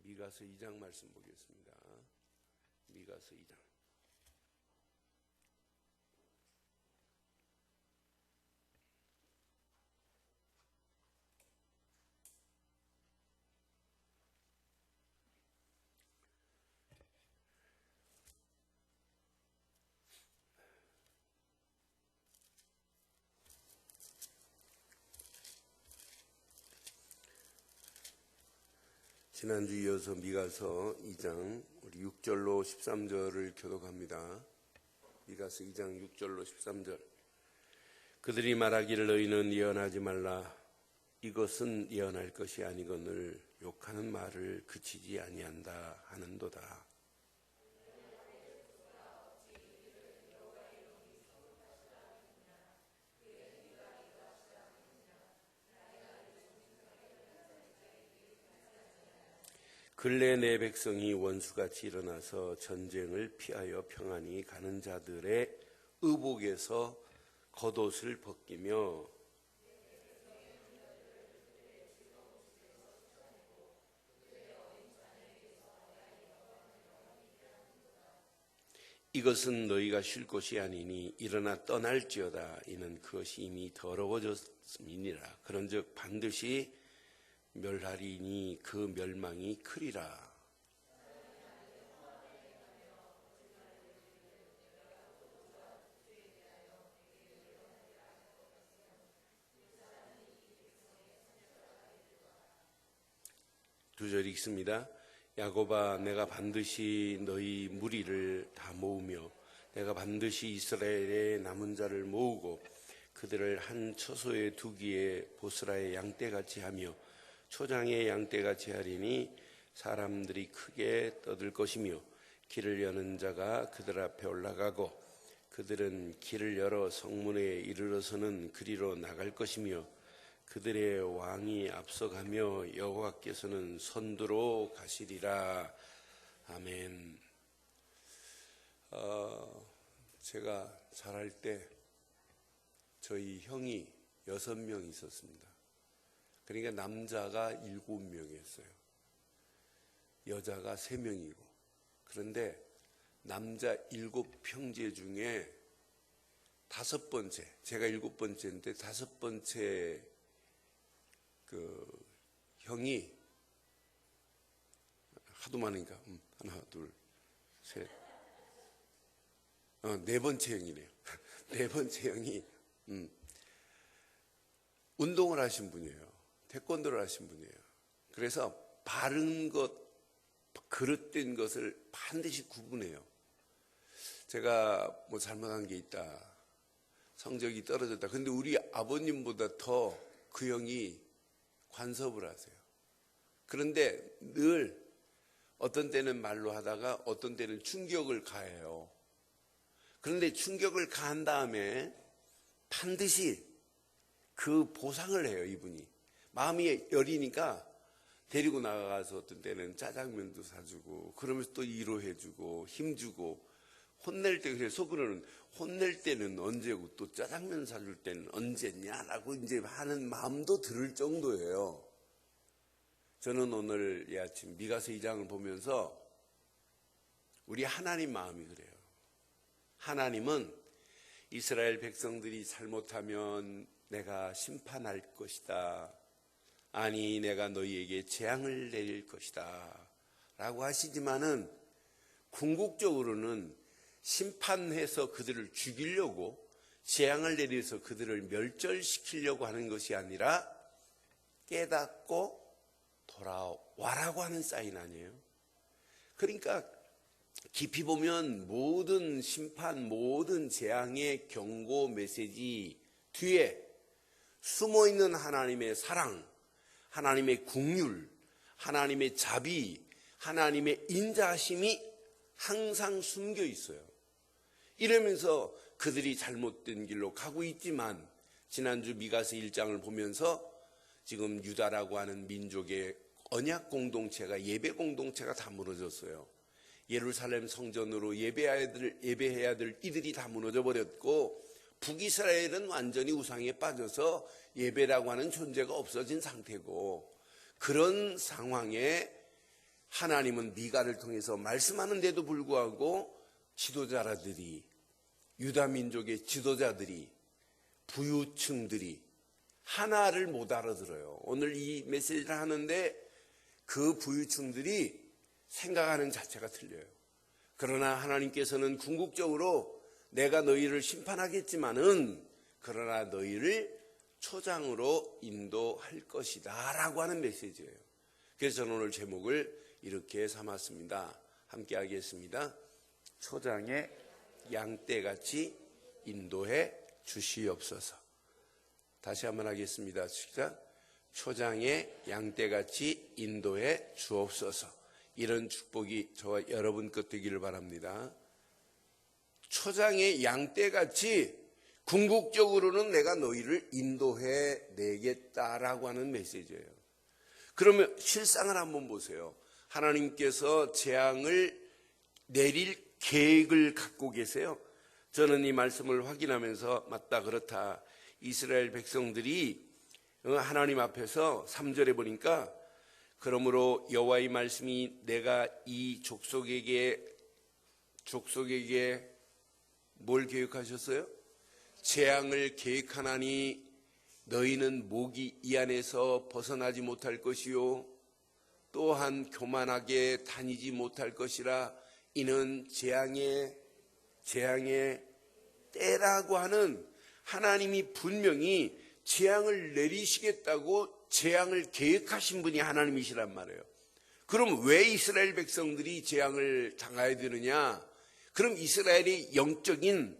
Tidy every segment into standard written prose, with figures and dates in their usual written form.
미가서 2장 말씀 보겠습니다. 미가서 2장. 지난주 이어서 미가서 2장 우리 6절로 13절을 교독합니다. 미가서 2장 6절로 13절. 그들이 말하기를 너희는 예언하지 말라. 이것은 예언할 것이 아니거늘 욕하는 말을 그치지 아니한다 하는도다. 근래 내 백성이 원수같이 일어나서 전쟁을 피하여 평안히 가는 자들의 의복에서 겉옷을 벗기며 이것은 너희가 쉴 곳이 아니니 일어나 떠날지어다. 이는 그것이 이미 더러워졌음이니라. 그런즉 반드시 멸하리니 그 멸망이 크리라. 두 절 읽습니다. 야곱아, 내가 반드시 너희 무리를 다 모으며 내가 반드시 이스라엘의 남은 자를 모으고 그들을 한 처소에 두기에 보스라의 양떼같이 하며 초장의 양떼같이 하리니 사람들이 크게 떠들 것이며 길을 여는 자가 그들 앞에 올라가고 그들은 길을 열어 성문에 이르러서는 그리로 나갈 것이며 그들의 왕이 앞서가며 여호와께서는 선두로 가시리라. 아멘. 제가 자랄 때 저희 형이 6명 있었습니다. 그러니까 남자가 7명이었어요. 여자가 3명이고. 그런데 남자 7형제 중에 5번째, 제가 7번째인데 5번째 그 형이 하도 많으니까 하나, 둘, 셋, 4번째 형이네요. 4번째 형이 운동을 하신 분이에요. 태권도를 하신 분이에요. 그래서 바른 것, 그릇된 것을 반드시 구분해요. 제가 뭐 잘못한 게 있다, 성적이 떨어졌다. 근데 우리 아버님보다 더 그 형이 관섭을 하세요. 그런데 늘 어떤 때는 말로 하다가 어떤 때는 충격을 가해요. 그런데 충격을 가한 다음에 반드시 그 보상을 해요, 이분이. 마음이 여리니까 데리고 나가서 어떤 때는 짜장면도 사주고 그러면서 또 위로해주고 힘주고 혼낼 때 그래 속으로는 혼낼 때는 언제고 또 짜장면 사줄 때는 언제냐라고 이제 하는 마음도 들을 정도예요. 저는 오늘 이 아침 미가서 2장을 보면서 우리 하나님 마음이 그래요. 하나님은 이스라엘 백성들이 잘못하면 내가 심판할 것이다. 아니 내가 너희에게 재앙을 내릴 것이다 라고 하시지만은 궁극적으로는 심판해서 그들을 죽이려고 재앙을 내려서 그들을 멸절시키려고 하는 것이 아니라 깨닫고 돌아와라고 하는 사인 아니에요. 그러니까 깊이 보면 모든 심판, 모든 재앙의 경고 메시지 뒤에 숨어있는 하나님의 사랑, 하나님의 긍휼, 하나님의 자비, 하나님의 인자하심이 항상 숨겨 있어요. 이러면서 그들이 잘못된 길로 가고 있지만 지난주 미가서 1장을 보면서 지금 유다라고 하는 민족의 언약 공동체가, 예배 공동체가 다 무너졌어요. 예루살렘 성전으로 예배해야 될 이들이 다 무너져 버렸고 북이스라엘은 완전히 우상에 빠져서 예배라고 하는 존재가 없어진 상태고, 그런 상황에 하나님은 미가를 통해서 말씀하는데도 불구하고 지도자들이, 유다 민족의 지도자들이, 부유층들이 하나를 못 알아들어요. 오늘 이 메시지를 하는데 그 부유층들이 생각하는 자체가 틀려요. 그러나 하나님께서는 궁극적으로 내가 너희를 심판하겠지만은 그러나 너희를 초장으로 인도할 것이다 라고 하는 메시지예요. 그래서 저는 오늘 제목을 이렇게 삼았습니다. 함께 하겠습니다. 초장의 양떼같이 인도해 주시옵소서. 다시 한번 하겠습니다. 시작. 초장의 양떼같이 인도해 주옵소서. 이런 축복이 저와 여러분 것 되기를 바랍니다. 초장의 양떼같이 궁극적으로는 내가 너희를 인도해 내겠다라고 하는 메시지예요. 그러면 실상을 한번 보세요. 하나님께서 재앙을 내릴 계획을 갖고 계세요. 저는 이 말씀을 확인하면서 맞다, 그렇다. 이스라엘 백성들이 하나님 앞에서 3절에 보니까 그러므로 여호와의 말씀이 내가 이 족속에게 뭘 계획하셨어요? 재앙을 계획하나니 너희는 목이 이 안에서 벗어나지 못할 것이요 또한 교만하게 다니지 못할 것이라. 이는 재앙의 때라고 하는, 하나님이 분명히 재앙을 내리시겠다고 재앙을 계획하신 분이 하나님이시란 말이에요. 그럼 왜 이스라엘 백성들이 재앙을 당해야 되느냐? 그럼 이스라엘의 영적인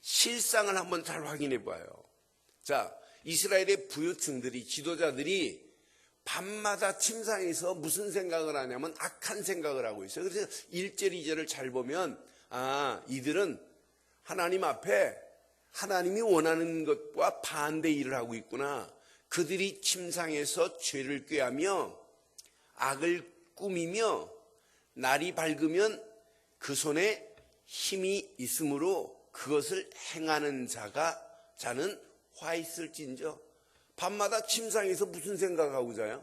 실상을 한번 잘 확인해 봐요. 자, 이스라엘의 부유층들이, 지도자들이 밤마다 침상에서 무슨 생각을 하냐면 악한 생각을 하고 있어요. 그래서 1절, 2절을 잘 보면 이들은 하나님 앞에 하나님이 원하는 것과 반대 일을 하고 있구나. 그들이 침상에서 죄를 꾀하며 악을 꾸미며 날이 밝으면 그 손에 힘이 있으므로 그것을 행하는 자는 화 있을진저. 밤마다 침상에서 무슨 생각하고 자요?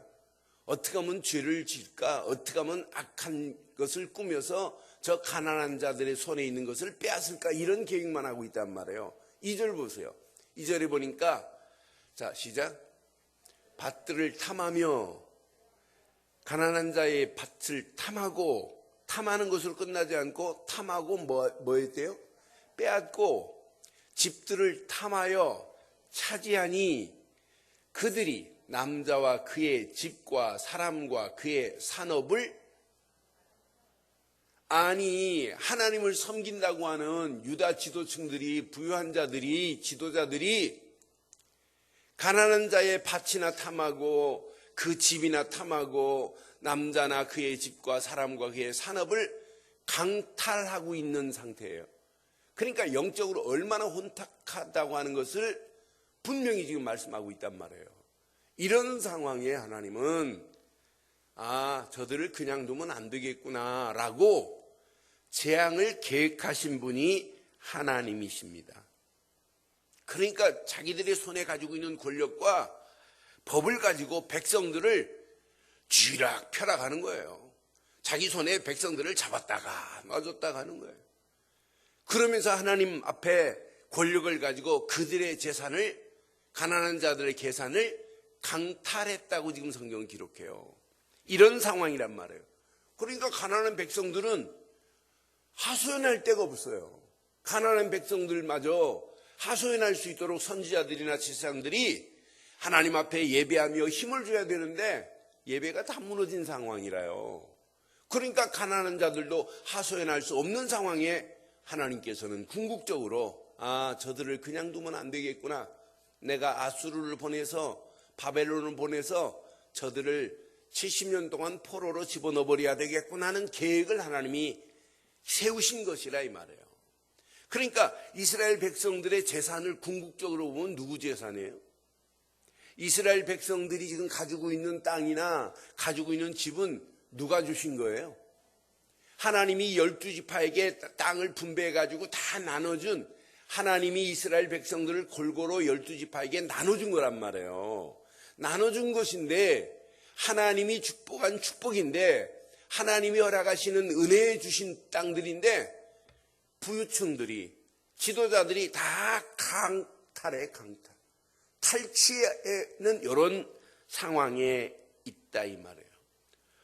어떻게 하면 죄를 지을까? 어떻게 하면 악한 것을 꾸며서 저 가난한 자들의 손에 있는 것을 빼앗을까? 이런 계획만 하고 있단 말이에요. 2절 보세요. 2절에 보니까, 자, 시작. 밭들을 탐하며, 가난한 자의 밭을 탐하고, 탐하는 것으로 끝나지 않고 탐하고 뭐 했대요? 빼앗고 집들을 탐하여 차지하니 그들이 남자와 그의 집과 사람과 그의 산업을, 아니 하나님을 섬긴다고 하는 유다 지도층들이, 부유한 자들이, 지도자들이 가난한 자의 밭이나 탐하고 그 집이나 탐하고 남자나 그의 집과 사람과 그의 산업을 강탈하고 있는 상태예요. 그러니까 영적으로 얼마나 혼탁하다고 하는 것을 분명히 지금 말씀하고 있단 말이에요. 이런 상황에 하나님은 저들을 그냥 두면 안 되겠구나 라고 재앙을 계획하신 분이 하나님이십니다. 그러니까 자기들의 손에 가지고 있는 권력과 법을 가지고 백성들을 쥐락펴락하는 거예요. 자기 손에 백성들을 잡았다가 놔줬다가 하는 거예요. 그러면서 하나님 앞에 권력을 가지고 그들의 재산을, 가난한 자들의 계산을 강탈했다고 지금 성경은 기록해요. 이런 상황이란 말이에요. 그러니까 가난한 백성들은 하소연할 데가 없어요. 가난한 백성들마저 하소연할 수 있도록 선지자들이나 제사장들이 하나님 앞에 예배하며 힘을 줘야 되는데 예배가 다 무너진 상황이라요. 그러니까 가난한 자들도 하소연할 수 없는 상황에 하나님께서는 궁극적으로 저들을 그냥 두면 안 되겠구나. 내가 아수르를 보내서, 바벨론을 보내서 저들을 70년 동안 포로로 집어넣어버려야 되겠구나 하는 계획을 하나님이 세우신 것이라 이 말이에요. 그러니까 이스라엘 백성들의 재산을 궁극적으로 보면 누구 재산이에요? 이스라엘 백성들이 지금 가지고 있는 땅이나 가지고 있는 집은 누가 주신 거예요? 하나님이 12지파에게 땅을 분배해가지고 다 나눠준, 하나님이 이스라엘 백성들을 골고루 12지파에게 나눠준 거란 말이에요. 나눠준 것인데, 하나님이 축복한 축복인데, 하나님이 허락하시는 은혜에 주신 땅들인데 부유층들이, 지도자들이 다 강탈해. 탈취하는 이런 상황에 있다 이 말이에요.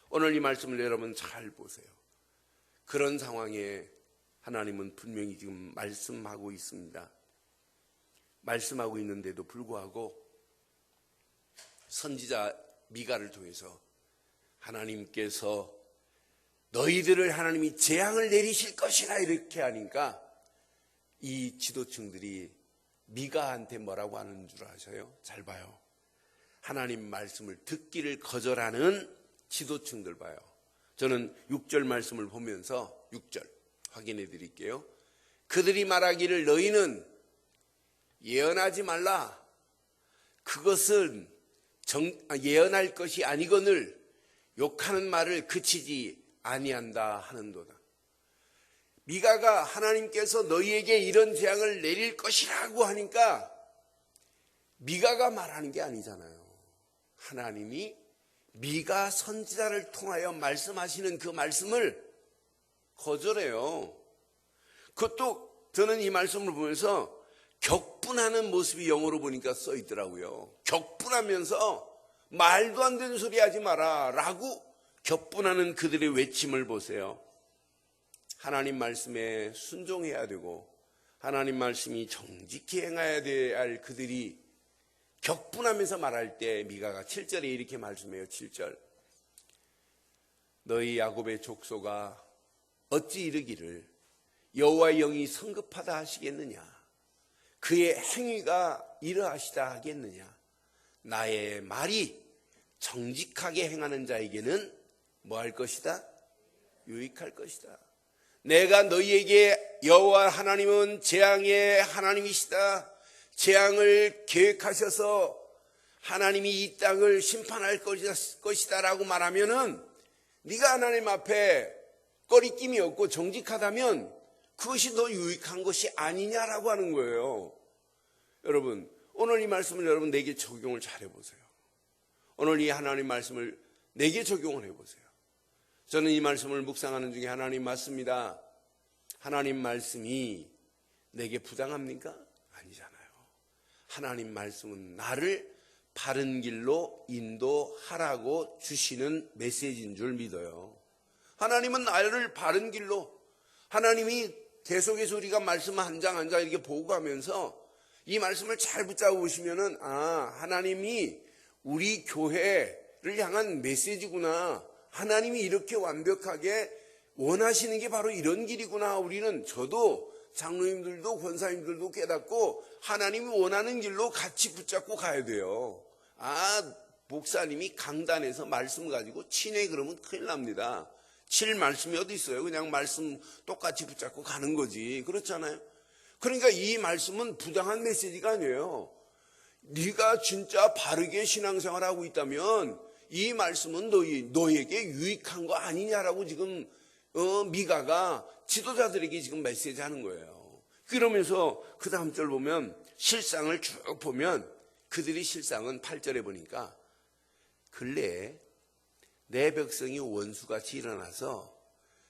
오늘 이 말씀을 여러분 잘 보세요. 그런 상황에 하나님은 분명히 지금 말씀하고 있습니다. 말씀하고 있는데도 불구하고 선지자 미가를 통해서 하나님께서 너희들을 하나님이 재앙을 내리실 것이라 이렇게 하니까 이 지도층들이 미가한테 뭐라고 하는 줄 아세요? 잘 봐요. 하나님 말씀을 듣기를 거절하는 지도층들 봐요. 저는 6절 말씀을 보면서 6절 확인해 드릴게요. 그들이 말하기를 너희는 예언하지 말라. 그것은 예언할 것이 아니거늘 욕하는 말을 그치지 아니한다 하는도다. 미가가 하나님께서 너희에게 이런 재앙을 내릴 것이라고 하니까 미가가 말하는 게 아니잖아요. 하나님이 미가 선지자를 통하여 말씀하시는 그 말씀을 거절해요. 그것도 저는 이 말씀을 보면서 격분하는 모습이 영어로 보니까 써 있더라고요. 격분하면서 말도 안 되는 소리 하지 마라 라고 격분하는 그들의 외침을 보세요. 하나님 말씀에 순종해야 되고 하나님 말씀이 정직히 행해야 될 그들이 격분하면서 말할 때 미가가 7절에 이렇게 말씀해요. 7절 너희 야곱의 족소가 어찌 이르기를 여호와의 영이 성급하다 하시겠느냐, 그의 행위가 이러하시다 하겠느냐. 나의 말이 정직하게 행하는 자에게는 뭐 할 것이다? 유익할 것이다. 내가 너희에게 여호와 하나님은 재앙의 하나님이시다, 재앙을 계획하셔서 하나님이 이 땅을 심판할 것이다 라고 말하면은 네가 하나님 앞에 꺼리낌이 없고 정직하다면 그것이 더 유익한 것이 아니냐라고 하는 거예요. 여러분, 오늘 이 말씀을 여러분 내게 적용을 잘 해보세요. 오늘 이 하나님 말씀을 내게 적용을 해보세요. 저는 이 말씀을 묵상하는 중에 하나님 맞습니다. 하나님 말씀이 내게 부당합니까? 아니잖아요. 하나님 말씀은 나를 바른 길로 인도하라고 주시는 메시지인 줄 믿어요. 하나님은 나를 바른 길로, 하나님이 계속해서 우리가 말씀 한 장 한 장 이렇게 보고 가면서 이 말씀을 잘 붙잡고 보시면은 하나님이 우리 교회를 향한 메시지구나. 하나님이 이렇게 완벽하게 원하시는 게 바로 이런 길이구나. 우리는 저도 장로님들도 권사님들도 깨닫고 하나님이 원하는 길로 같이 붙잡고 가야 돼요. 목사님이 강단에서 말씀 가지고 치네 그러면 큰일 납니다. 칠 말씀이 어디 있어요? 그냥 말씀 똑같이 붙잡고 가는 거지. 그렇잖아요. 그러니까 이 말씀은 부당한 메시지가 아니에요. 네가 진짜 바르게 신앙생활하고 있다면 이 말씀은 너에게 유익한 거 아니냐라고 지금 미가가 지도자들에게 지금 메시지하는 거예요. 그러면서 그 다음 절 보면 실상을 쭉 보면 그들이 실상은 8절에 보니까 근래에 내 백성이 원수같이 일어나서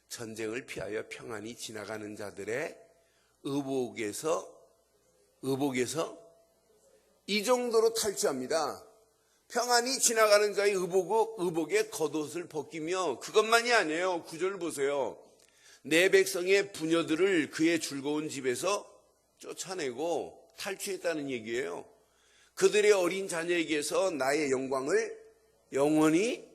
전쟁을 피하여 평안히 지나가는 자들의 의복에서 이 정도로 탈취합니다. 평안히 지나가는 자의 의복에 겉옷을 벗기며 그것만이 아니에요. 9절 보세요. 내 백성의 부녀들을 그의 즐거운 집에서 쫓아내고 탈취했다는 얘기예요. 그들의 어린 자녀에게서 나의 영광을 영원히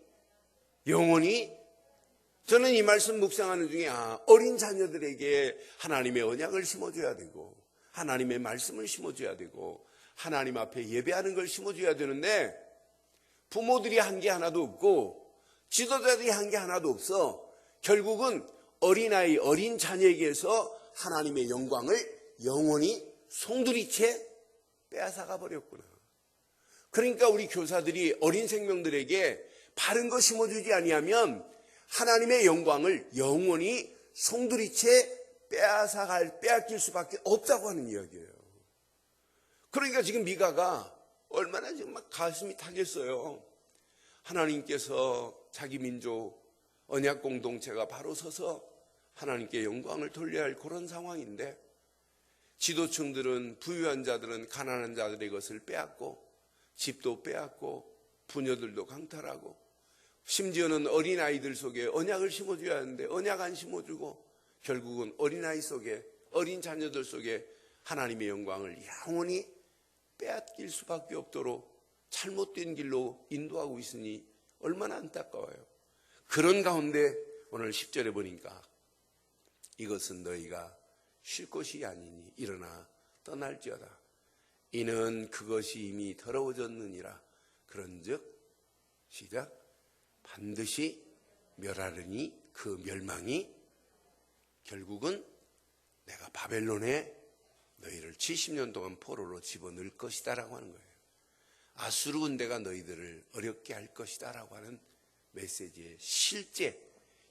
저는 이 말씀 묵상하는 중에 어린 자녀들에게 하나님의 언약을 심어줘야 되고 하나님의 말씀을 심어줘야 되고 하나님 앞에 예배하는 걸 심어줘야 되는데 부모들이 한 게 하나도 없고 지도자들이 한 게 하나도 없어. 결국은 어린아이, 어린 자녀에게서 하나님의 영광을 영원히 송두리째 빼앗아가 버렸구나. 그러니까 우리 교사들이 어린 생명들에게 바른 거 심어주지 아니하면 하나님의 영광을 영원히 송두리째 빼앗길 수밖에 없다고 하는 이야기예요. 그러니까 지금 미가가 얼마나 지금 막 가슴이 타겠어요. 하나님께서 자기 민족 언약 공동체가 바로 서서 하나님께 영광을 돌려야 할 그런 상황인데, 지도층들은, 부유한 자들은 가난한 자들의 것을 빼앗고, 집도 빼앗고, 부녀들도 강탈하고, 심지어는 어린아이들 속에 언약을 심어줘야 하는데 언약 안 심어주고, 결국은 어린아이 속에, 어린 자녀들 속에 하나님의 영광을 영원히 빼앗길 수밖에 없도록 잘못된 길로 인도하고 있으니 얼마나 안타까워요. 그런 가운데 오늘 10절에 보니까 이것은 너희가 쉴 것이 아니니 일어나 떠날지어다. 이는 그것이 이미 더러워졌느니라. 그런즉 시작, 반드시 멸하려니 그 멸망이 결국은 내가 바벨론에 너희를 70년 동안 포로로 집어넣을 것이다 라고 하는 거예요. 아수르 군대가 너희들을 어렵게 할 것이다 라고 하는 메시지의 실제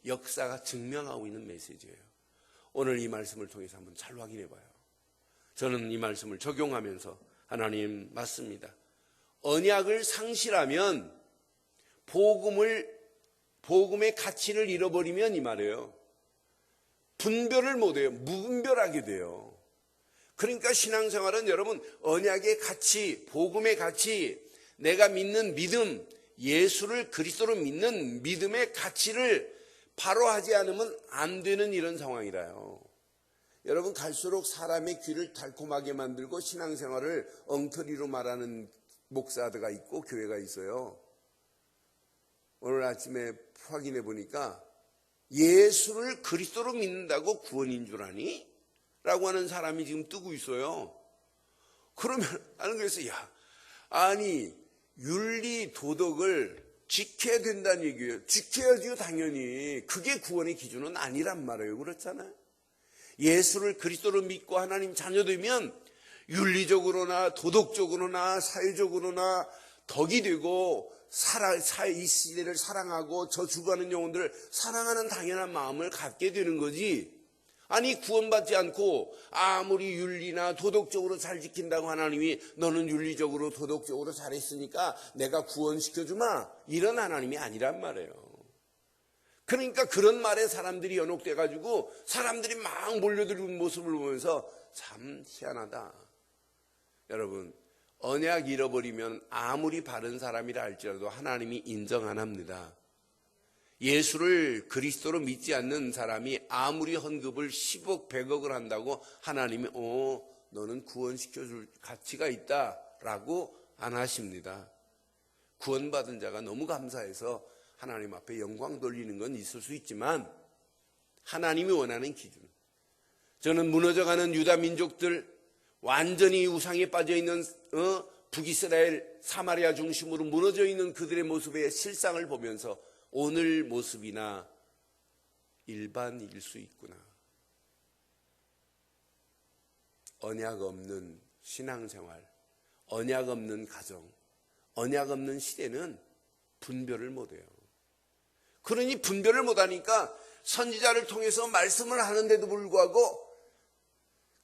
역사가 증명하고 있는 메시지예요. 오늘 이 말씀을 통해서 한번 잘 확인해 봐요. 저는 이 말씀을 적용하면서 하나님 맞습니다. 언약을 상실하면 복음의 가치를 잃어버리면 이 말이에요. 분별을 못해요. 무분별하게 돼요. 그러니까 신앙생활은 여러분 언약의 가치, 복음의 가치, 내가 믿는 믿음, 예수를 그리스도로 믿는 믿음의 가치를 바로 하지 않으면 안 되는 이런 상황이라요. 여러분 갈수록 사람의 귀를 달콤하게 만들고 신앙생활을 엉터리로 말하는 목사들가 있고 교회가 있어요. 오늘 아침에 확인해 보니까 예수를 그리스도로 믿는다고 구원인 줄 아니? 라고 하는 사람이 지금 뜨고 있어요. 그러면 나는 그래서 아니 윤리 도덕을 지켜야 된다는 얘기예요. 지켜야지요 당연히. 그게 구원의 기준은 아니란 말이에요. 그렇잖아요. 예수를 그리스도로 믿고 하나님 자녀되면 윤리적으로나 도덕적으로나 사회적으로나 덕이 되고 이 시대를 사랑하고 저 죽어가는 영혼들을 사랑하는 당연한 마음을 갖게 되는 거지. 아니 구원받지 않고 아무리 윤리나 도덕적으로 잘 지킨다고 하나님이 너는 윤리적으로 도덕적으로 잘했으니까 내가 구원시켜주마, 이런 하나님이 아니란 말이에요. 그러니까 그런 말에 사람들이 연혹돼가지고 사람들이 막 몰려들는 모습을 보면서 참 희한하다. 여러분 언약 잃어버리면 아무리 바른 사람이라 할지라도 하나님이 인정 안 합니다. 예수를 그리스도로 믿지 않는 사람이 아무리 헌금을 10억 100억을 한다고 하나님이 너는 구원시켜줄 가치가 있다라고 안 하십니다. 구원받은 자가 너무 감사해서 하나님 앞에 영광 돌리는 건 있을 수 있지만 하나님이 원하는 기준, 저는 무너져가는 유다 민족들, 완전히 우상에 빠져있는 북이스라엘 사마리아 중심으로 무너져 있는 그들의 모습의 실상을 보면서 오늘 모습이나 일반일 수 있구나. 언약 없는 신앙생활, 언약 없는 가정, 언약 없는 시대는 분별을 못해요. 그러니 분별을 못하니까 선지자를 통해서 말씀을 하는데도 불구하고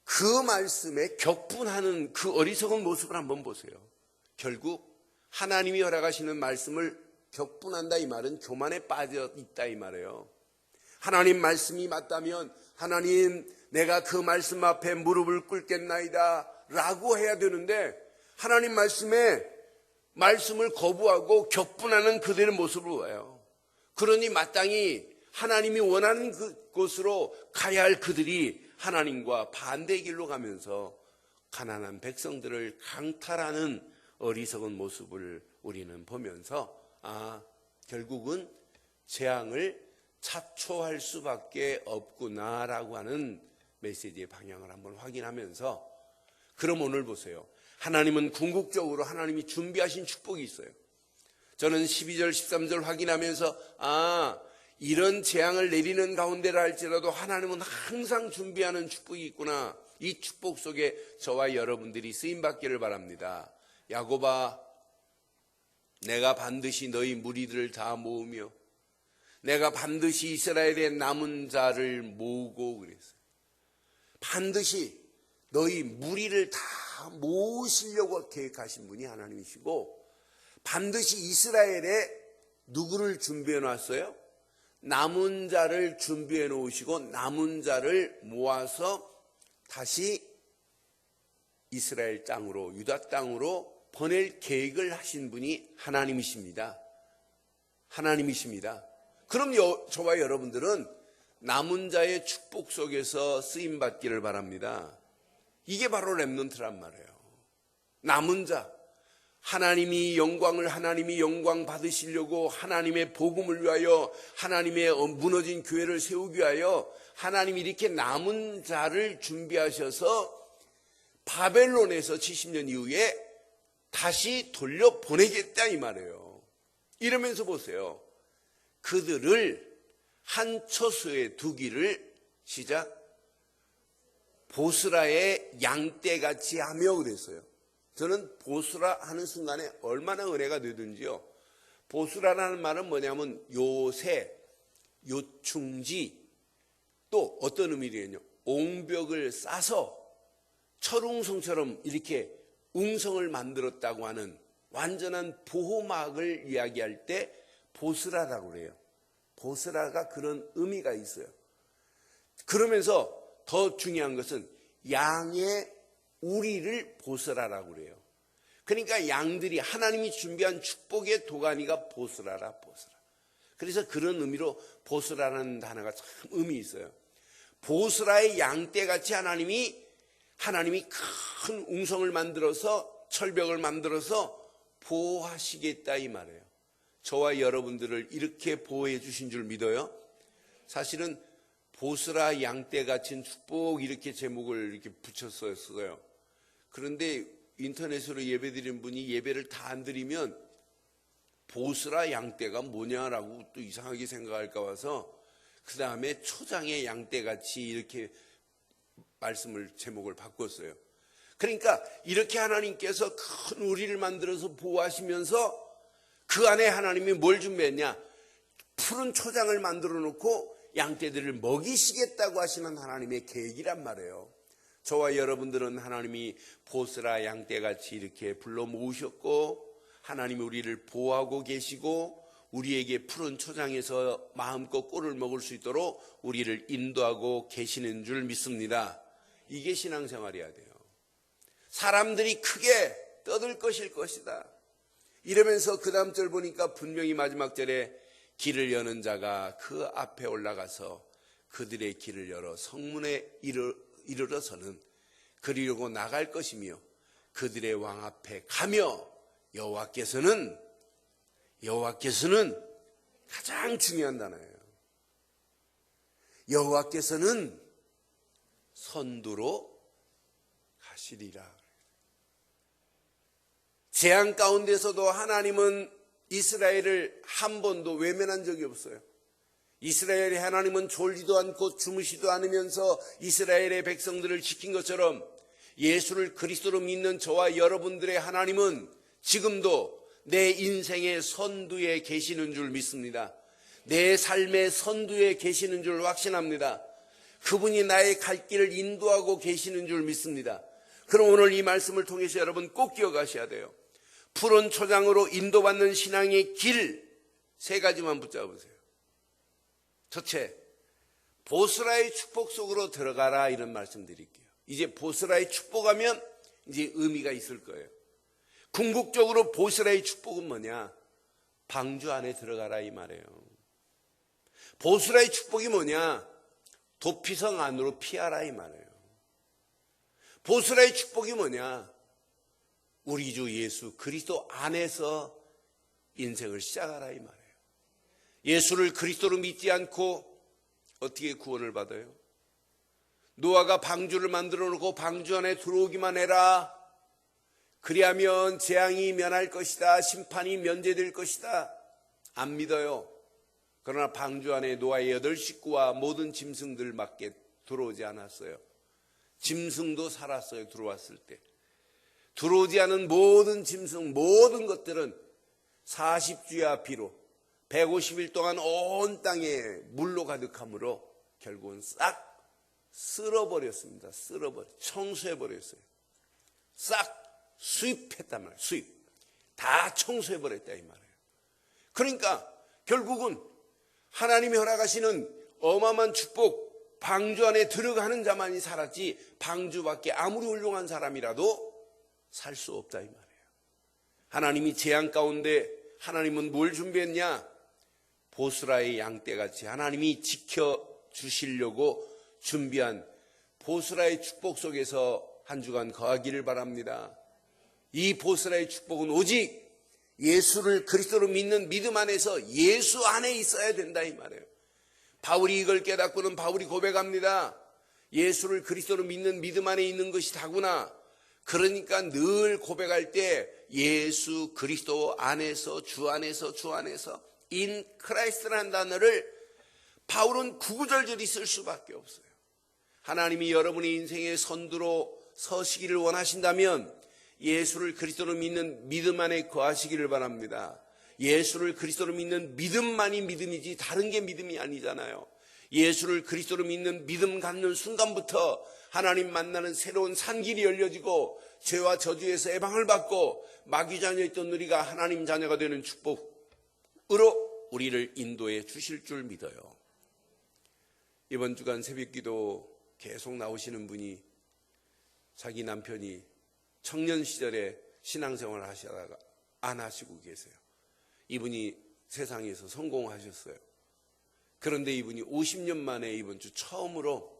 그 말씀에 격분하는 그 어리석은 모습을 한번 보세요. 결국 하나님이 허락하시는 말씀을 격분한다 이 말은 교만에 빠져 있다 이 말이에요. 하나님 말씀이 맞다면 하나님 내가 그 말씀 앞에 무릎을 꿇겠나이다 라고 해야 되는데 하나님 말씀을 거부하고 격분하는 그들의 모습을 봐요. 그러니 마땅히 하나님이 원하는 그곳으로 가야 할 그들이 하나님과 반대의 길로 가면서 가난한 백성들을 강탈하는 어리석은 모습을 우리는 보면서 결국은 재앙을 자초할 수밖에 없구나라고 하는 메시지의 방향을 한번 확인하면서, 그럼 오늘 보세요. 하나님은 궁극적으로 하나님이 준비하신 축복이 있어요. 저는 12절 13절 확인하면서 이런 재앙을 내리는 가운데라 할지라도 하나님은 항상 준비하는 축복이 있구나. 이 축복 속에 저와 여러분들이 쓰임받기를 바랍니다. 야곱아, 내가 반드시 너희 무리들을 다 모으며 내가 반드시 이스라엘의 남은 자를 모으고 그랬어요. 반드시 너희 무리를 다 모으시려고 계획하신 분이 하나님이시고 반드시 이스라엘에 누구를 준비해 놨어요? 남은 자를 준비해 놓으시고 남은 자를 모아서 다시 이스라엘 땅으로, 유다 땅으로 보낼 계획을 하신 분이 하나님이십니다. 하나님이십니다. 그럼 저와 여러분들은 남은 자의 축복 속에서 쓰임 받기를 바랍니다. 이게 바로 렘넌트란 말이에요. 남은 자, 하나님이 영광 받으시려고 하나님의 복음을 위하여 하나님의 무너진 교회를 세우기 위하여 하나님이 이렇게 남은 자를 준비하셔서 바벨론에서 70년 이후에 다시 돌려보내겠다 이 말이에요. 이러면서 보세요. 그들을 한 처소에 두기를 시작 보스라의 양떼같이 하며 그랬어요. 저는 보스라 하는 순간에 얼마나 은혜가 되든지요. 보스라라는 말은 뭐냐면 요새, 요충지, 또 어떤 의미냐면요. 옹벽을 싸서 철웅성처럼 이렇게 웅성을 만들었다고 하는 완전한 보호막을 이야기할 때 보스라라고 그래요. 보스라가 그런 의미가 있어요. 그러면서 더 중요한 것은 양의 우리를 보스라라고 그래요. 그러니까 양들이 하나님이 준비한 축복의 도가니가 보스라라. 그래서 그런 의미로 보스라라는 단어가 참 의미 있어요. 보스라의 양떼같이 하나님이 큰 웅성을 만들어서 철벽을 만들어서 보호하시겠다 이 말이에요. 저와 여러분들을 이렇게 보호해 주신 줄 믿어요. 사실은 보스라 양떼 같은 축복 이렇게 제목을 이렇게 붙였었어요. 그런데 인터넷으로 예배드린 분이 예배를 다 안 드리면 보스라 양떼가 뭐냐라고 또 이상하게 생각할까 봐서 그 다음에 초장의 양떼같이 이렇게 말씀을 제목을 바꿨어요. 그러니까 이렇게 하나님께서 큰 우리를 만들어서 보호하시면서 그 안에 하나님이 뭘 준비했냐? 푸른 초장을 만들어 놓고 양떼들을 먹이시겠다고 하시는 하나님의 계획이란 말이에요. 저와 여러분들은 하나님이 보스라 양떼같이 이렇게 불러 모으셨고 하나님이 우리를 보호하고 계시고 우리에게 푸른 초장에서 마음껏 꿀을 먹을 수 있도록 우리를 인도하고 계시는 줄 믿습니다. 이게 신앙생활이어야 돼요. 사람들이 크게 떠들 것일 것이다. 이러면서 그 다음 절 보니까 분명히 마지막 절에 길을 여는 자가 그 앞에 올라가서 그들의 길을 열어 성문에 이르러서는 그리려고 나갈 것이며 그들의 왕 앞에 가며 여호와께서는 가장 중요한 단어예요. 여호와께서는 선두로 가시리라. 재앙 가운데서도 하나님은 이스라엘을 한 번도 외면한 적이 없어요. 이스라엘의 하나님은 졸지도 않고 주무시도 않으면서 이스라엘의 백성들을 지킨 것처럼 예수를 그리스도로 믿는 저와 여러분들의 하나님은 지금도 내 인생의 선두에 계시는 줄 믿습니다. 내 삶의 선두에 계시는 줄 확신합니다. 그분이 나의 갈 길을 인도하고 계시는 줄 믿습니다. 그럼 오늘 이 말씀을 통해서 여러분 꼭 기억하셔야 돼요. 푸른 초장으로 인도받는 신앙의 길 세 가지만 붙잡으세요. 첫째, 보스라의 축복 속으로 들어가라 이런 말씀 드릴게요. 이제 보스라의 축복하면 이제 의미가 있을 거예요. 궁극적으로 보스라의 축복은 뭐냐? 방주 안에 들어가라 이 말이에요. 보스라의 축복이 뭐냐? 도피성 안으로 피하라 이 말이에요. 보스라의 축복이 뭐냐? 우리 주 예수 그리스도 안에서 인생을 시작하라 이 말이에요. 예수를 그리스도로 믿지 않고 어떻게 구원을 받아요? 노아가 방주를 만들어 놓고 방주 안에 들어오기만 해라. 그리하면 재앙이 면할 것이다. 심판이 면제될 것이다. 안 믿어요. 그러나 방주 안에 노아의 8 식구와 모든 짐승들밖에 들어오지 않았어요. 짐승도 살았어요. 들어왔을 때. 들어오지 않은 모든 짐승, 모든 것들은 40주야 비로 150일 동안 온 땅에 물로 가득함으로 결국은 싹 쓸어버렸습니다. 청소해버렸어요. 싹 수입했단 말이에요. 수입. 다 청소해버렸다 이 말이에요. 그러니까 결국은 하나님이 허락하시는 어마어마한 축복, 방주 안에 들어가는 자만이 살았지 방주 밖에 아무리 훌륭한 사람이라도 살 수 없다 이 말이에요. 하나님이 재앙 가운데 하나님은 뭘 준비했냐? 보스라의 양떼같이 하나님이 지켜주시려고 준비한 보스라의 축복 속에서 한 주간 거하기를 바랍니다. 이 보스라의 축복은 오직 예수를 그리스도로 믿는 믿음 안에서 예수 안에 있어야 된다 이 말이에요. 바울이 이걸 깨닫고는 바울이 고백합니다. 예수를 그리스도로 믿는 믿음 안에 있는 것이 다구나. 그러니까 늘 고백할 때 예수 그리스도 안에서 주 안에서 주 안에서 in Christ라는 단어를 바울은 구구절절히 쓸 수밖에 없어요. 하나님이 여러분의 인생의 선두로 서시기를 원하신다면 예수를 그리스도로 믿는 믿음 안에 거하시기를 바랍니다. 예수를 그리스도로 믿는 믿음만이 믿음이지 다른 게 믿음이 아니잖아요. 예수를 그리스도로 믿는 믿음 갖는 순간부터 하나님 만나는 새로운 산길이 열려지고 죄와 저주에서 해방을 받고 마귀 자녀였던 우리가 하나님 자녀가 되는 축복으로 우리를 인도해 주실 줄 믿어요. 이번 주간 새벽기도 계속 나오시는 분이 자기 남편이 청년 시절에 신앙생활을 하시다가 안 하시고 계세요. 이분이 세상에서 성공하셨어요. 그런데 이분이 50년 만에 이번 주 처음으로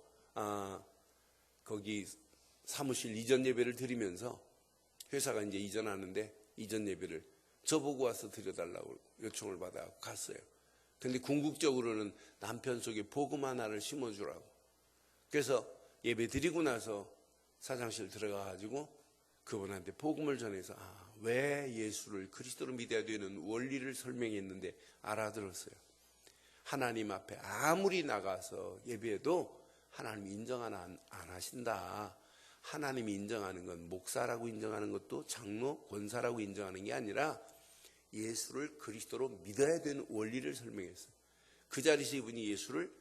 거기 사무실 이전 예배를 드리면서 회사가 이제 이전하는데 이전 예배를 저보고 와서 드려달라고 요청을 받아 갔어요. 그런데 궁극적으로는 남편 속에 복음 하나를 심어주라고. 그래서 예배 드리고 나서 사장실 들어가가지고 그분한테 복음을 전해서 왜 예수를 그리스도로 믿어야 되는 원리를 설명했는데 알아들었어요. 하나님 앞에 아무리 나가서 예배해도 하나님 인정 안 하신다. 하나님이 인정하는 건 목사라고 인정하는 것도 장로, 권사라고 인정하는 게 아니라 예수를 그리스도로 믿어야 되는 원리를 설명했어요. 그 자리에서 이분이 예수를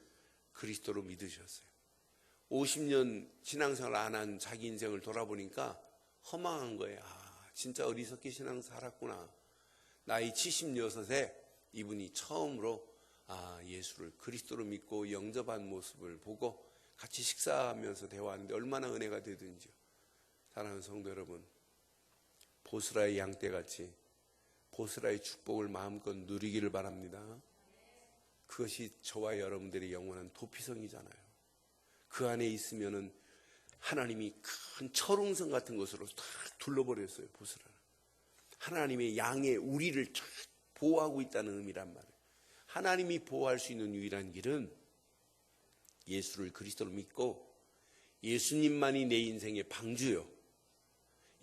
그리스도로 믿으셨어요. 50년 신앙생활 안 한 자기 인생을 돌아보니까 허망한 거예요. 진짜 어리석게 신앙 살았구나. 나이 76에 이분이 처음으로 예수를 그리스도로 믿고 영접한 모습을 보고 같이 식사하면서 대화하는데 얼마나 은혜가 되든지요. 사랑하는 성도 여러분, 보스라의 양떼같이 보스라의 축복을 마음껏 누리기를 바랍니다. 그것이 저와 여러분들의 영원한 도피성이잖아요. 그 안에 있으면은 하나님이 큰 철옹성 같은 것으로 다 둘러버렸어요. 보스라는 하나님의 양의 우리를 쫙 보호하고 있다는 의미란 말이에요. 하나님이 보호할 수 있는 유일한 길은 예수를 그리스도로 믿고 예수님만이 내 인생의 방주요,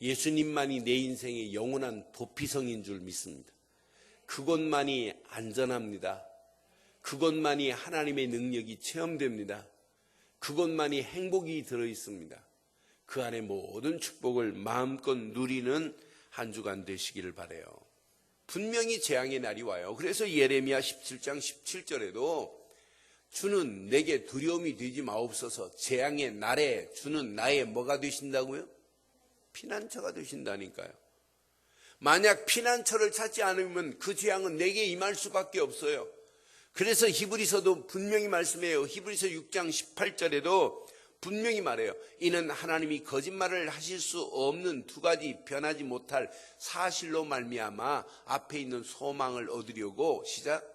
예수님만이 내 인생의 영원한 도피성인 줄 믿습니다. 그것만이 안전합니다. 그것만이 하나님의 능력이 체험됩니다. 그것만이 행복이 들어있습니다. 그 안에 모든 축복을 마음껏 누리는 한 주간 되시기를 바라요. 분명히 재앙의 날이 와요. 그래서 예레미야 17장 17절에도 주는 내게 두려움이 되지 마옵소서. 재앙의 날에 주는 나의 뭐가 되신다고요? 피난처가 되신다니까요. 만약 피난처를 찾지 않으면 그 재앙은 내게 임할 수밖에 없어요. 그래서 히브리서도 분명히 말씀해요. 히브리서 6장 18절에도 분명히 말해요. 이는 하나님이 거짓말을 하실 수 없는 두 가지 변하지 못할 사실로 말미암아 앞에 있는 소망을 얻으려고 시작.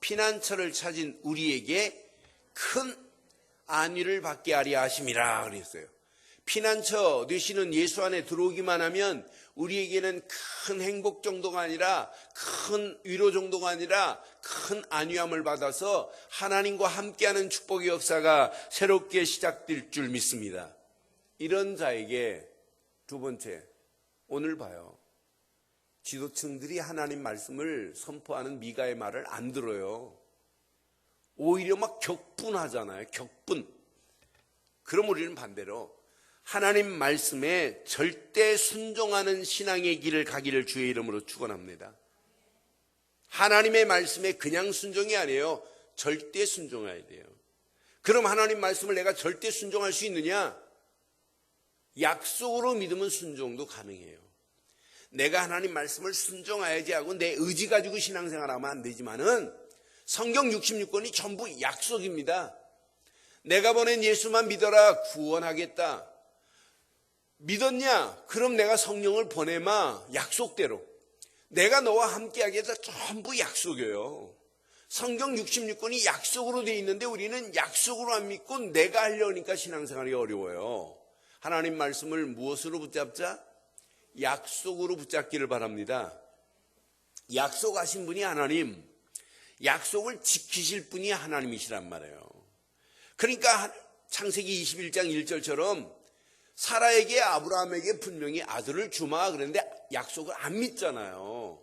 피난처를 찾은 우리에게 큰 안위를 받게 하려 하심이라 그랬어요. 피난처 되시는 예수 안에 들어오기만 하면 우리에게는 큰 행복 정도가 아니라 큰 위로 정도가 아니라 큰 안위함을 받아서 하나님과 함께하는 축복의 역사가 새롭게 시작될 줄 믿습니다. 이런 자에게 두 번째, 오늘 봐요. 지도층들이 하나님 말씀을 선포하는 미가의 말을 안 들어요. 오히려 막 격분하잖아요. 격분. 그럼 우리는 반대로 하나님 말씀에 절대 순종하는 신앙의 길을 가기를 주의 이름으로 축원합니다. 하나님의 말씀에 그냥 순종이 아니에요. 절대 순종해야 돼요. 그럼 하나님 말씀을 내가 절대 순종할 수 있느냐? 약속으로 믿으면 순종도 가능해요. 내가 하나님 말씀을 순종해야지 하고 내 의지 가지고 신앙생활하면 안 되지만은 성경 66권이 전부 약속입니다. 내가 보낸 예수만 믿어라 구원하겠다. 믿었냐? 그럼 내가 성령을 보내마. 약속대로. 내가 너와 함께하겠다. 전부 약속이에요. 성경 66권이 약속으로 되어 있는데 우리는 약속으로 안 믿고 내가 하려니까 신앙생활이 어려워요. 하나님 말씀을 무엇으로 붙잡자? 약속으로 붙잡기를 바랍니다. 약속하신 분이 하나님, 약속을 지키실 분이 하나님이시란 말이에요. 그러니까 창세기 21장 1절처럼 사라에게 아브라함에게 분명히 아들을 주마 그랬는데 약속을 안 믿잖아요.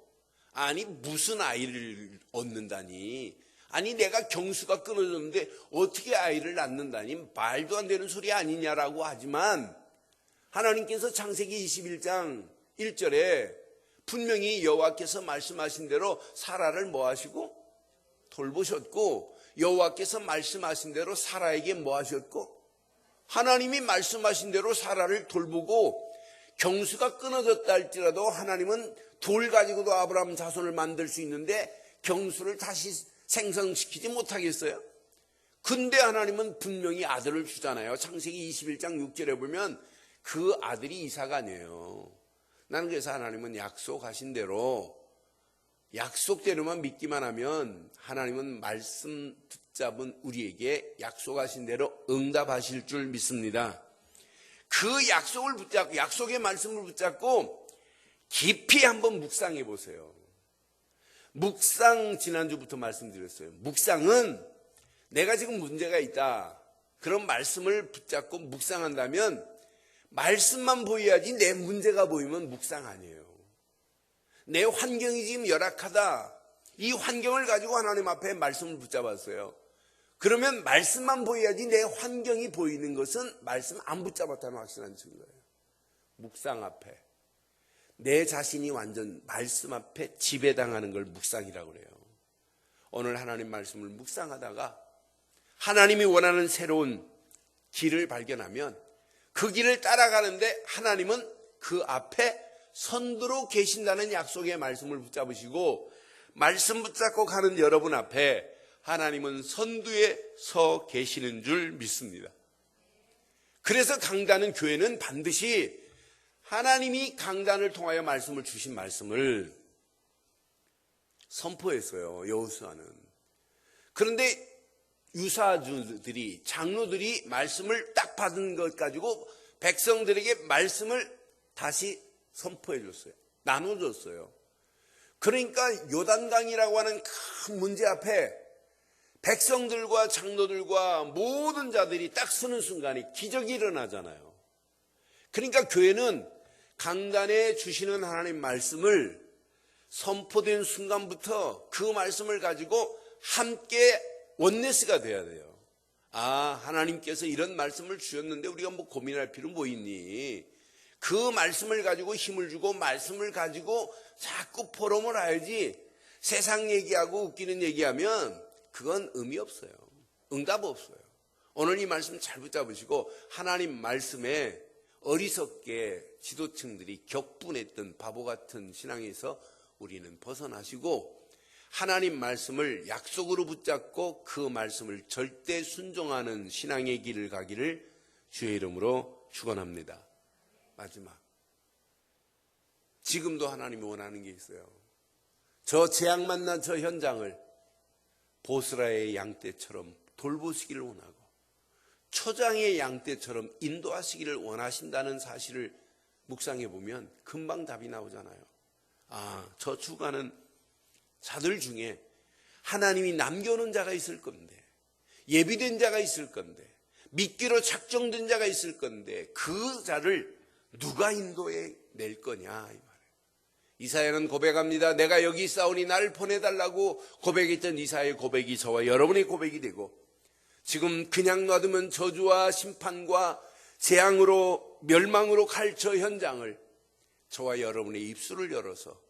아니 무슨 아이를 얻는다니, 아니 내가 경수가 끊어졌는데 어떻게 아이를 낳는다니, 말도 안 되는 소리 아니냐라고 하지만 하나님께서 창세기 21장 1절에 분명히 여호와께서 말씀하신 대로 사라를 뭐 하시고 돌보셨고, 여호와께서 말씀하신 대로 사라에게 뭐 하셨고, 하나님이 말씀하신 대로 사라를 돌보고 경수가 끊어졌다 할지라도 하나님은 돌 가지고도 아브라함 자손을 만들 수 있는데 경수를 다시 생성시키지 못하겠어요? 근데 하나님은 분명히 아들을 주잖아요. 창세기 21장 6절에 보면 그 아들이 이삭 아니에요. 나는 그래서 하나님은 약속하신 대로, 약속대로만 믿기만 하면 하나님은 말씀 붙잡은 우리에게 약속하신 대로 응답하실 줄 믿습니다. 그 약속을 붙잡고, 약속의 말씀을 붙잡고 깊이 한번 묵상해 보세요. 묵상 지난주부터 말씀드렸어요. 묵상은 내가 지금 문제가 있다, 그런 말씀을 붙잡고 묵상한다면 말씀만 보여야지 내 문제가 보이면 묵상 아니에요. 내 환경이 지금 열악하다, 이 환경을 가지고 하나님 앞에 말씀을 붙잡았어요. 그러면 말씀만 보여야지 내 환경이 보이는 것은 말씀 안 붙잡았다는 확신한 증거예요. 묵상 앞에 내 자신이 완전 말씀 앞에 지배당하는 걸 묵상이라고 그래요. 오늘 하나님 말씀을 묵상하다가 하나님이 원하는 새로운 길을 발견하면 그 길을 따라가는데 하나님은 그 앞에 선두로 계신다는 약속의 말씀을 붙잡으시고, 말씀 붙잡고 가는 여러분 앞에 하나님은 선두에 서 계시는 줄 믿습니다. 그래서 강단은, 교회는 반드시 하나님이 강단을 통하여 말씀을 주신 말씀을 선포했어요, 여호수아는. 그런데 유사주들이, 장로들이 말씀을 딱 받은 것 가지고 백성들에게 말씀을 다시 선포해 줬어요. 나눠줬어요. 그러니까 요단강이라고 하는 큰 문제 앞에 백성들과 장로들과 모든 자들이 딱 서는 순간에 기적이 일어나잖아요. 그러니까 교회는 강단에 주시는 하나님 말씀을 선포된 순간부터 그 말씀을 가지고 함께 원네스가 돼야 돼요. 아, 하나님께서 이런 말씀을 주셨는데 우리가 뭐 고민할 필요 뭐 있니? 그 말씀을 가지고 힘을 주고 말씀을 가지고 자꾸 포럼을 해야지, 세상 얘기하고 웃기는 얘기하면 그건 의미 없어요. 응답 없어요. 오늘 이 말씀 잘 붙잡으시고 하나님 말씀에 어리석게 지도층들이 격분했던 바보 같은 신앙에서 우리는 벗어나시고 하나님 말씀을 약속으로 붙잡고 그 말씀을 절대 순종하는 신앙의 길을 가기를 주의 이름으로 축원합니다. 마지막, 지금도 하나님이 원하는 게 있어요. 저 재앙 만난 저 현장을 보스라의 양떼처럼 돌보시기를 원하고 초장의 양떼처럼 인도하시기를 원하신다는 사실을 묵상해 보면 금방 답이 나오잖아요. 아, 저 죽어가는 자들 중에 하나님이 남겨놓은 자가 있을 건데, 예비된 자가 있을 건데, 믿기로 작정된 자가 있을 건데 그 자를 누가 인도해 낼 거냐 이 말이에요. 이사야는 고백합니다. 내가 여기 있사오니 나를 보내달라고 고백했던 이사야의 고백이 저와 여러분의 고백이 되고, 지금 그냥 놔두면 저주와 심판과 재앙으로 멸망으로 갈 저 현장을 저와 여러분의 입술을 열어서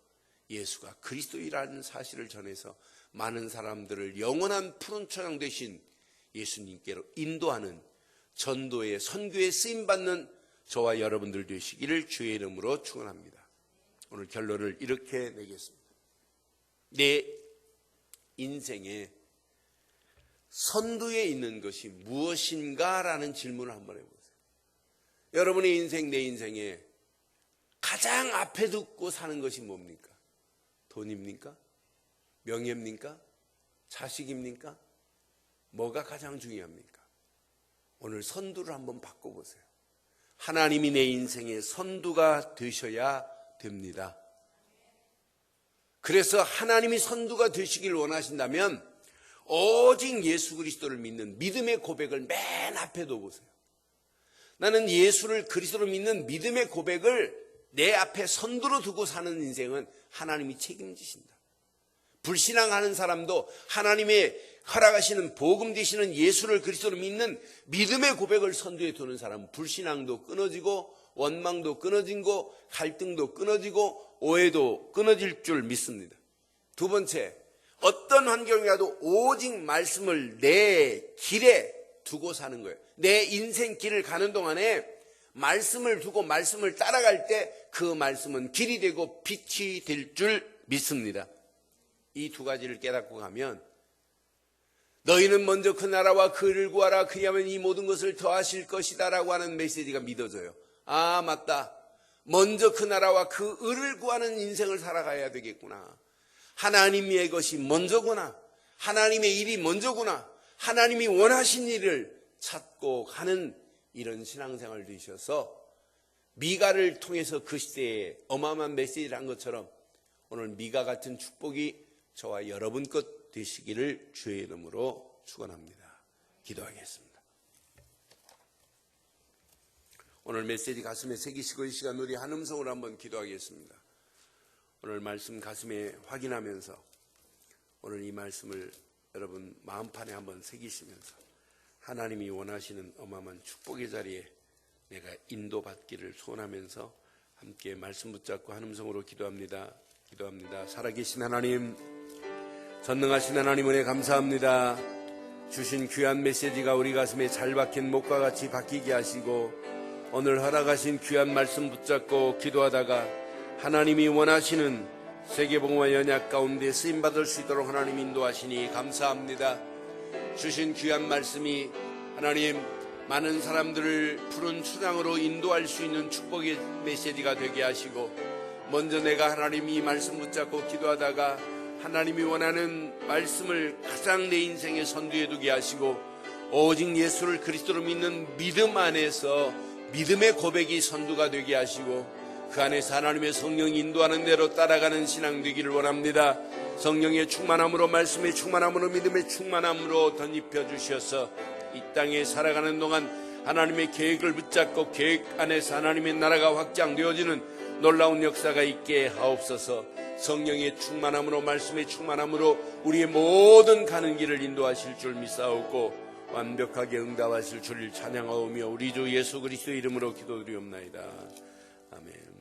예수가 그리스도이라는 사실을 전해서 많은 사람들을 영원한 푸른 초장 되신 예수님께로 인도하는 전도의 선교에 쓰임받는 저와 여러분들 되시기를 주의 이름으로 축원합니다. 오늘 결론을 이렇게 내겠습니다. 내 인생에 선두에 있는 것이 무엇인가라는 질문을 한번 해보세요. 여러분의 인생, 내 인생에 가장 앞에 두고 사는 것이 뭡니까? 돈입니까? 명예입니까? 자식입니까? 뭐가 가장 중요합니까? 오늘 선두를 한번 바꿔보세요. 하나님이 내 인생의 선두가 되셔야 됩니다. 그래서 하나님이 선두가 되시길 원하신다면 오직 예수 그리스도를 믿는 믿음의 고백을 맨 앞에 둬보세요. 나는 예수를 그리스도로 믿는 믿음의 고백을 내 앞에 선두로 두고 사는 인생은 하나님이 책임지신다. 불신앙하는 사람도 하나님의 허락하시는 복음 되시는 예수를 그리스도로 믿는 믿음의 고백을 선두에 두는 사람은 불신앙도 끊어지고 원망도 끊어지고 갈등도 끊어지고 오해도 끊어질 줄 믿습니다. 두 번째, 어떤 환경이라도 오직 말씀을 내 길에 두고 사는 거예요. 내 인생 길을 가는 동안에 말씀을 두고 말씀을 따라갈 때 그 말씀은 길이 되고 빛이 될 줄 믿습니다. 이 두 가지를 깨닫고 가면 너희는 먼저 그 나라와 그 의를 구하라. 그리하면 이 모든 것을 더하실 것이다 라고 하는 메시지가 믿어져요. 아, 맞다. 먼저 그 나라와 그 의를 구하는 인생을 살아가야 되겠구나. 하나님의 것이 먼저구나. 하나님의 일이 먼저구나. 하나님이 원하신 일을 찾고 가는 이런 신앙생활을 되셔서 미가를 통해서 그 시대에 어마어마한 메시지를 한 것처럼 오늘 미가 같은 축복이 저와 여러분 것 되시기를 주의 이름으로 축원합니다. 기도하겠습니다. 오늘 메시지 가슴에 새기시고 이 시간 우리 한 음성으로 한번 기도하겠습니다. 오늘 말씀 가슴에 확인하면서 오늘 이 말씀을 여러분 마음판에 한번 새기시면서 하나님이 원하시는 어마어마한 축복의 자리에 내가 인도받기를 소원하면서 함께 말씀 붙잡고 한 음성으로 기도합니다. 살아계신 하나님, 전능하신 하나님 은혜 감사합니다. 주신 귀한 메시지가 우리 가슴에 잘 박힌 목과 같이 박히게 하시고 오늘 허락하신 귀한 말씀 붙잡고 기도하다가 하나님이 원하시는 세계복음화 연약 가운데 쓰임받을 수 있도록 하나님 인도하시니 감사합니다. 주신 귀한 말씀이 하나님 많은 사람들을 푸른 추장으로 인도할 수 있는 축복의 메시지가 되게 하시고 먼저 내가 하나님 이 말씀 붙잡고 기도하다가 하나님이 원하는 말씀을 가장 내 인생의 선두에 두게 하시고 오직 예수를 그리스도로 믿는 믿음 안에서 믿음의 고백이 선두가 되게 하시고 그 안에서 하나님의 성령이 인도하는 대로 따라가는 신앙 되기를 원합니다. 성령의 충만함으로 말씀의 충만함으로 믿음의 충만함으로 덧입혀 주셔서 이 땅에 살아가는 동안 하나님의 계획을 붙잡고 계획 안에서 하나님의 나라가 확장되어지는 놀라운 역사가 있게 하옵소서. 성령의 충만함으로 말씀의 충만함으로 우리의 모든 가는 길을 인도하실 줄 믿사오고 완벽하게 응답하실 줄을 찬양하오며 우리 주 예수 그리스도 이름으로 기도드리옵나이다. 아멘.